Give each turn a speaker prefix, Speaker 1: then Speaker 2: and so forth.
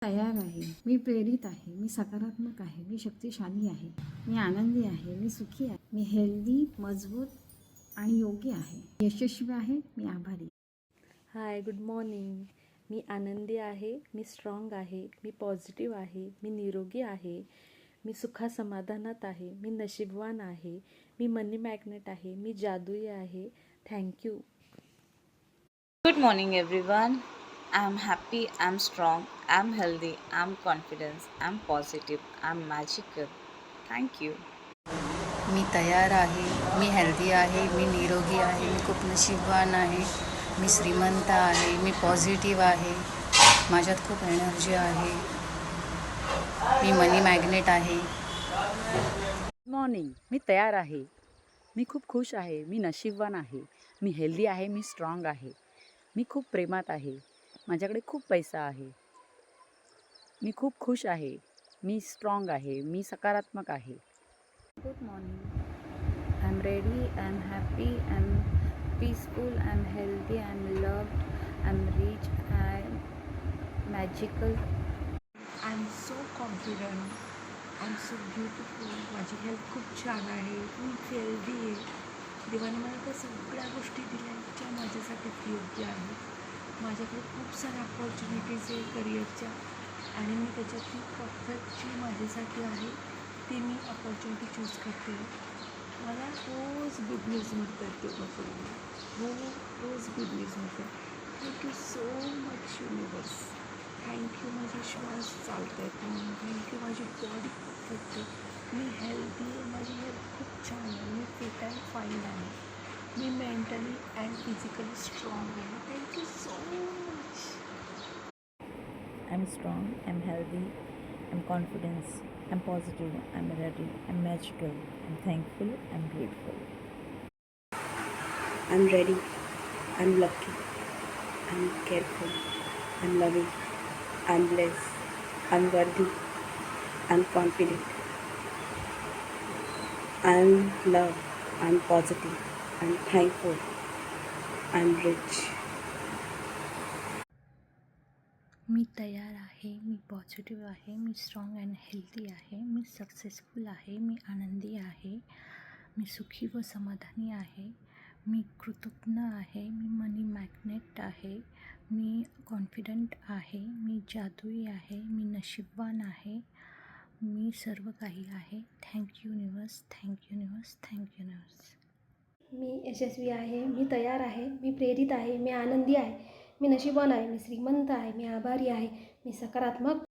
Speaker 1: तयार आहे, मी प्रेरित आहे, मी सकारात्मक आहे, मी शक्तिशाली आहे, मी आनंदी आहे, मी सुखी आहे, मी हेल्दी, मजबूत आणि योग्य आहे, यशस्वी आहे, मी आभारी.
Speaker 2: हाय, गुड मॉर्निंग. मी आनंदी आहे, मी स्ट्रॉंग आहे, मी पॉझिटिव्ह आहे, मी निरोगी आहे, मी सुखासमाधानात आहे, मी नशीबवान आहे, मी मनी मॅग्नेट आहे, मी जादुई आहे. Thank you.
Speaker 3: Good morning, everyone. I'm happy, I'm strong, I'm healthy, I'm confident, I'm positive, I'm magical. Thank you.
Speaker 4: मी तयार आहे, मी हेल्दी आहे, मी निरोगी आहे, मी खूप नशीबवान आहे, मी श्रीमंत आहे, मी पॉझिटिव्ह आहे, माझ्यात खूप एनर्जी आहे, मी मनी मॅग्नेट आहे.
Speaker 5: मॉर्निंग. मी तयार आहे, मी खूप खुश आहे, मी नशीबवान आहे, मी हेल्दी आहे, मी स्ट्रॉंग आहे, मी खूप प्रेमात आहे, माझ्याकडे खूप पैसा आहे, मी खूप खुश आहे, मी स्ट्रॉंग आहे, मी सकारात्मक आहे.
Speaker 2: Good morning. I am ready, I am happy, I am peaceful, I am healthy, I am loved, I am rich, I am magical.
Speaker 6: I am so confident, I am so beautiful. माझी health खूप छान आहे, खूप healthy आहे. देवाने मला त्या सगळ्या गोष्टी दिल्या ज्या माझ्यासाठी योग्य आहेत. माझ्याकडे खूप साऱ्या अपॉर्च्युनिटीज आहे करिअरच्या आणि मी त्याच्यातली परफेक्ट जी माझ्यासाठी आहे ती मी अपॉर्च्युनिटी चूज करते. मला रोज गुड न्यूज मिळतात तेव्हाकडून, रोज गुड न्यूज मिळतात. Thank you so much universe. Thank you. माझे श्वास चालत आहेत म्हणून थँक्यू. माझी बॉडी परफेक्ट आहे, मी हेल्दी आहे, माझी हेल्थ खूप छान आहे, मी फिट अँड फाईन आहे, मी मेंटली अँड फिजिकली स्ट्रॉंग आहे. Thank you so much.
Speaker 2: I'm strong, I'm healthy, I'm confident, I'm positive, I'm ready, I'm magical, I'm thankful, I'm grateful.
Speaker 7: I'm ready, I'm lucky, I'm careful, I'm loving, I'm blessed, I'm worthy, I'm confident, I'm love, I'm positive, I'm thankful, I'm rich.
Speaker 8: मी तयार आहे, मी positive आहे, मी strong and healthy आहे, मी successful आहे, मी आनंदी आहे, मी सुखी व समाधानी आहे, मी कृतज्ञ आहे, मी मनी मॅग्नेट आहे, मी कॉन्फिडंट आहे, मी जादुई आहे, मी नशीबवान आहे, मी सर्व काही आहे. Thank universe, thank universe, thank universe.
Speaker 9: मी यशस्वी आहे, मी तयार आहे, मी प्रेरित आहे, मी आनंदी आहे, मी नशीबवान आहे, मी श्रीमंत आहे, मी आभारी आहे, मी सकारात्मक